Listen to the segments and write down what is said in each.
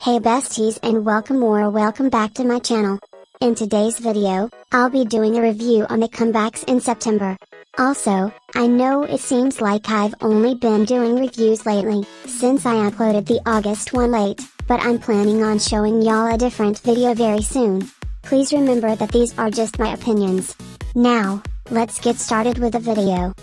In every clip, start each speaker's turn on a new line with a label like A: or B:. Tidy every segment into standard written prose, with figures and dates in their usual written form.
A: Hey besties and welcome back to my channel. In today's video, I'll be doing a review on the comebacks in September. Also, I know it seems like I've only been doing reviews lately, since I uploaded the August one late, but I'm planning on showing y'all a different video very soon. Please remember that these are just my opinions. Now, let's get started with the video.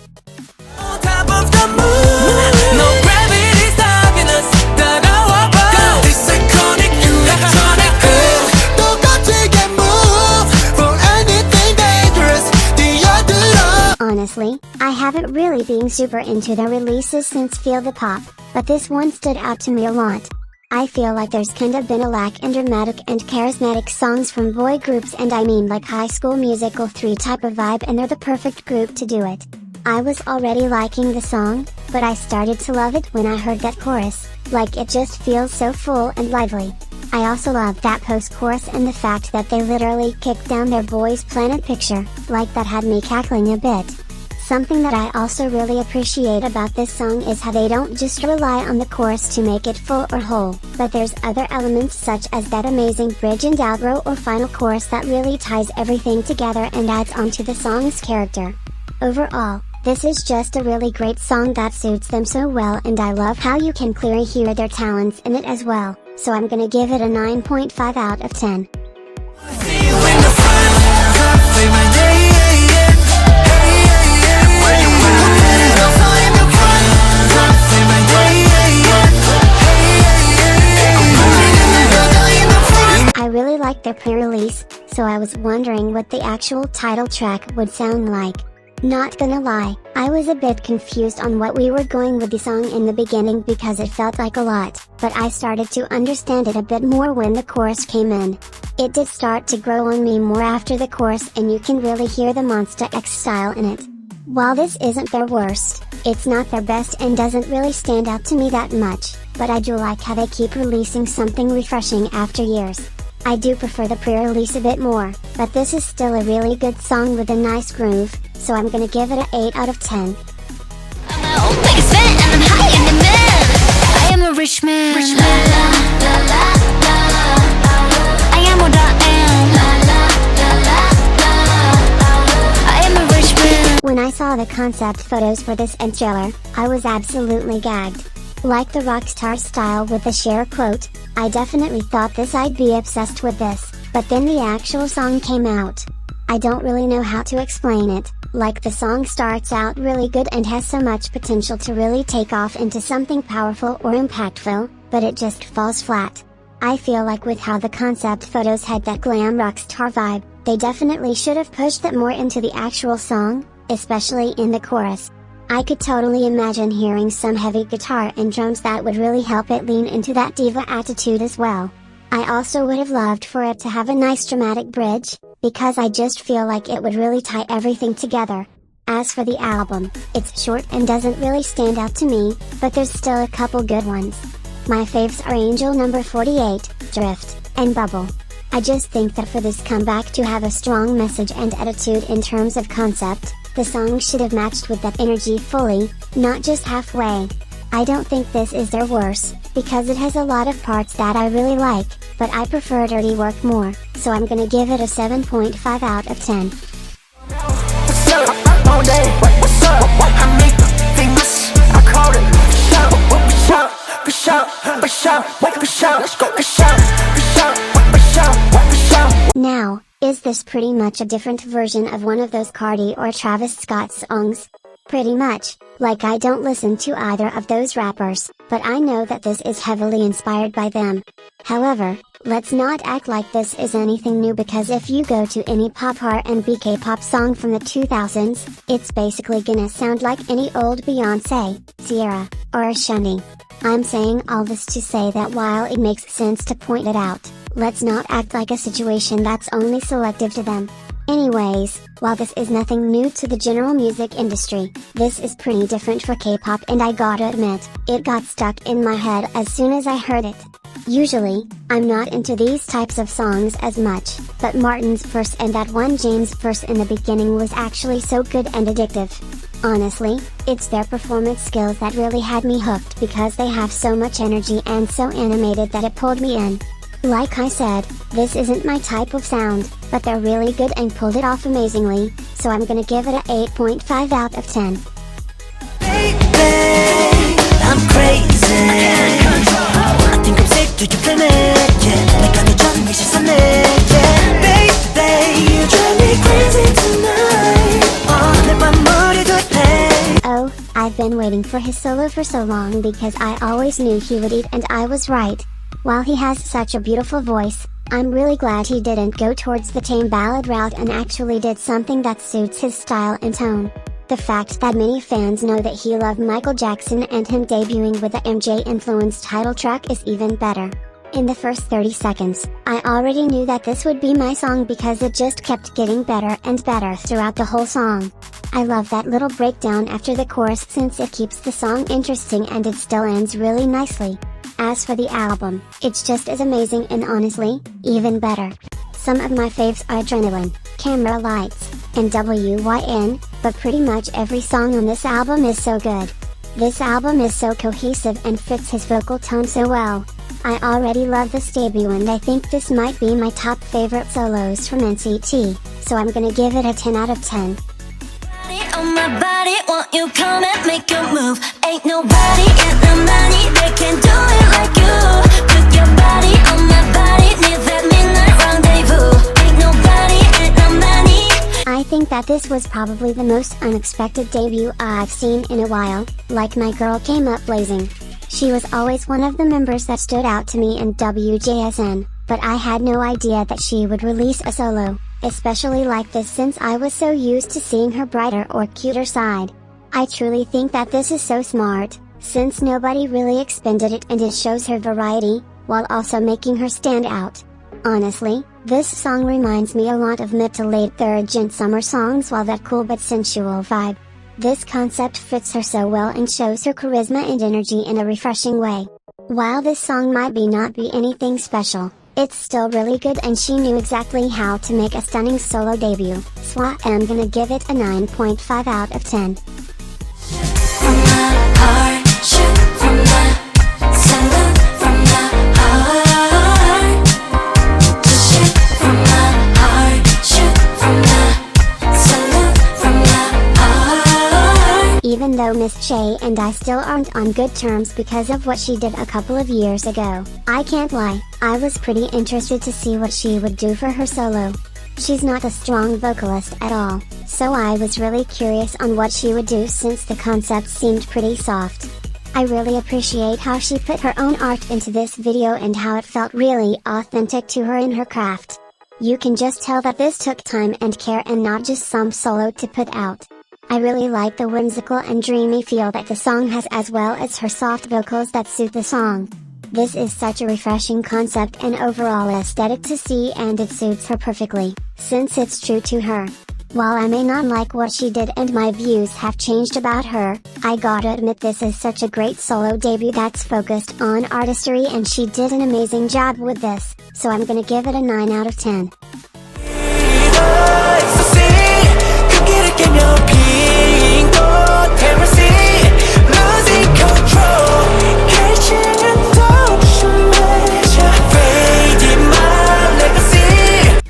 A: Honestly, I haven't really been super into their releases since Feel the Pop, but this one stood out to me a lot. I feel like there's kinda been a lack in dramatic and charismatic songs from boy groups, and I mean like High School Musical 3 type of vibe, and they're the perfect group to do it. I was already liking the song, but I started to love it when I heard that chorus, like it just feels so full and lively. I also love that post-chorus and the fact that they literally kicked down their Boys Planet picture, like that had me cackling a bit. Something that I also really appreciate about this song is how they don't just rely on the chorus to make it full or whole, but there's other elements such as that amazing bridge and outro or final chorus that really ties everything together and adds onto the song's character. Overall, this is just a really great song that suits them so well, and I love how you can clearly hear their talents in it as well, so I'm gonna give it a 9.5 out of 10. I really like their pre-release, so I was wondering what the actual title track would sound like. Not gonna lie, I was a bit confused on what we were going with the song in the beginning because it felt like a lot, but I started to understand it a bit more when the chorus came in. It did start to grow on me more after the chorus, and you can really hear the Monsta X style in it. While this isn't their worst, it's not their best and doesn't really stand out to me that much, but I do like how they keep releasing something refreshing after years. I do prefer the pre-release a bit more, but this is still a really good song with a nice groove, so I'm gonna give it a 8 out of 10.
B: I'm my own biggest fan and I'm high in the man. I am a rich man. I am what I am. I am a rich man.
A: When I saw the concept photos for this and trailer, I was absolutely gagged. Like the rockstar style with the share quote, I definitely thought I'd be obsessed with this, but then the actual song came out. I don't really know how to explain it, like the song starts out really good and has so much potential to really take off into something powerful or impactful, but it just falls flat. I feel like with how the concept photos had that glam rockstar vibe, they definitely should have pushed that more into the actual song, especially in the chorus. I could totally imagine hearing some heavy guitar and drums that would really help it lean into that diva attitude as well. I also would have loved for it to have a nice dramatic bridge, because I just feel like it would really tie everything together. As for the album, it's short and doesn't really stand out to me, but there's still a couple good ones. My faves are Angel Number 48, Drift, and Bubble. I just think that for this comeback to have a strong message and attitude in terms of concept, the song should have matched with that energy fully, not just halfway. I don't think this is their worst, because it has a lot of parts that I really like, but I prefer Dirty Work more, so I'm gonna give it a 7.5 out of 10. Now, is this pretty much a different version of one of those Cardi or Travis Scott songs? Pretty much, like I don't listen to either of those rappers, but I know that this is heavily inspired by them. However, let's not act like this is anything new, because if you go to any pop R&B K-pop song from the 2000s, it's basically gonna sound like any old Beyonce, Sierra, or Ashanti. I'm saying all this to say that while it makes sense to point it out, let's not act like a situation that's only selective to them. Anyways, while this is nothing new to the general music industry, this is pretty different for K-pop, and I gotta admit, it got stuck in my head as soon as I heard it. Usually, I'm not into these types of songs as much, but Martin's verse and that one James verse in the beginning was actually so good and addictive. Honestly, it's their performance skills that really had me hooked because they have so much energy and so animated that it pulled me in. Like I said, this isn't my type of sound, but they're really good and pulled it off amazingly, so I'm gonna give it a 8.5 out of 10.
C: Baby, I'm crazy. I think I'm sick to your planet. Yeah, 내가 너 전부 시선해. Yeah, baby, you drive me crazy tonight. 내 맘머리도 해.
A: Oh, I've been waiting for his solo for so long because I always knew he would eat, and I was right. While he has such a beautiful voice, I'm really glad he didn't go towards the tame ballad route and actually did something that suits his style and tone. The fact that many fans know that he loved Michael Jackson and him debuting with the MJ-influenced title track is even better. In the first 30 seconds, I already knew that this would be my song because it just kept getting better and better throughout the whole song. I love that little breakdown after the chorus since it keeps the song interesting and it still ends really nicely. As for the album, it's just as amazing and honestly, even better. Some of my faves are Adrenaline, Camera Lights, and WYN, but pretty much every song on this album is so good. This album is so cohesive and fits his vocal tone so well. I already love this debut and I think this might be my top favorite solos from NCT, so I'm gonna give it a 10 out of 10.
C: On my body, won't you come and make your move? Ain't nobody in the money that can do it like you. Put your body on my body, need that midnight rendezvous. Ain't nobody in the money.
A: I think that this was probably the most unexpected debut I've seen in a while. Like my girl came up blazing. She was always one of the members that stood out to me in WJSN, but I had no idea that she would release a solo. Especially like this since I was so used to seeing her brighter or cuter side. I truly think that this is so smart, since nobody really expended it and it shows her variety, while also making her stand out. Honestly, this song reminds me a lot of mid to late third gen summer songs while that cool but sensual vibe. This concept fits her so well and shows her charisma and energy in a refreshing way. While this song might not be anything special, it's still really good and she knew exactly how to make a stunning solo debut, so I am gonna give it a 9.5 out of 10.
C: From my heart, shoot from the salute from the heart. Just shoot from my heart, shoot from the salute from the heart.
A: Even though Miss Che and I still aren't on good terms because of what she did a couple of years ago, I can't lie, I was pretty interested to see what she would do for her solo. She's not a strong vocalist at all, so I was really curious on what she would do since the concept seemed pretty soft. I really appreciate how she put her own art into this video and how it felt really authentic to her in her craft. You can just tell that this took time and care and not just some solo to put out. I really like the whimsical and dreamy feel that the song has as well as her soft vocals that suit the song. This is such a refreshing concept and overall aesthetic to see and it suits her perfectly, since it's true to her. While I may not like what she did and my views have changed about her, I gotta admit this is such a great solo debut that's focused on artistry and she did an amazing job with this, so I'm gonna give it a 9 out of 10.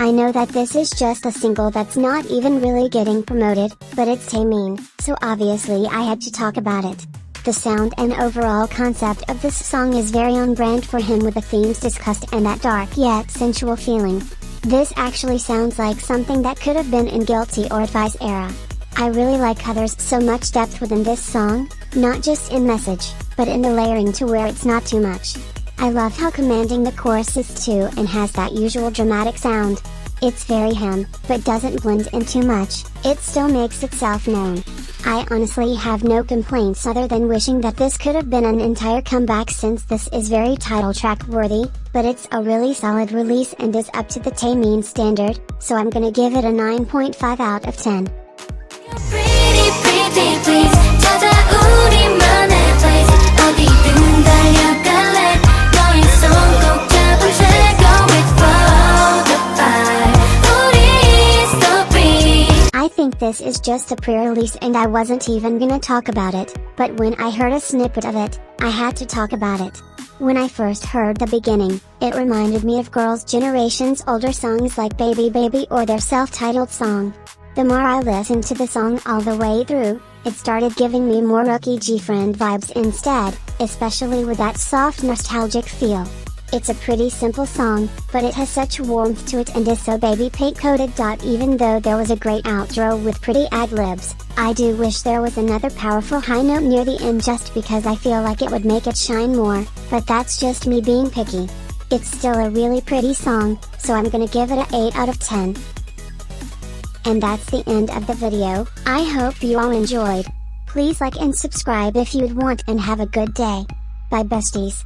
A: I know that this is just a single that's not even really getting promoted, but it's Taemin, so obviously I had to talk about it. The sound and overall concept of this song is very on brand for him with the themes discussed and that dark yet sensual feeling. This actually sounds like something that could have been in Guilty or Twice era. I really like how there's so much depth within this song, not just in message, but in the layering to where it's not too much. I love how commanding the chorus is too and has that usual dramatic sound. It's very him, but doesn't blend in too much, it still makes itself known. I honestly have no complaints other than wishing that this could have been an entire comeback since this is very title track worthy, but it's a really solid release and is up to the Taemin standard, so I'm gonna give it a 9.5 out of 10.
C: Pretty, pretty, please. 찾아우리만의 place. 어디든 달려갈래. 너의 손꼭 잡은 채 go with flow the fire. 우리 story.
A: I think this is just a pre-release and I wasn't even gonna talk about it, but when I heard a snippet of it, I had to talk about it. When I first heard the beginning, it reminded me of Girls' Generation's older songs like Baby Baby or their self-titled song. The more I listened to the song all the way through, it started giving me more Rookie G-Friend vibes instead, especially with that soft nostalgic feel. It's a pretty simple song, but it has such warmth to it and is so baby paint coated. Even though there was a great outro with pretty ad-libs, I do wish there was another powerful high note near the end just because I feel like it would make it shine more, but that's just me being picky. It's still a really pretty song, so I'm gonna give it a 8 out of 10. And that's the end of the video. I hope you all enjoyed. Please like and subscribe if you'd want and have a good day. Bye besties.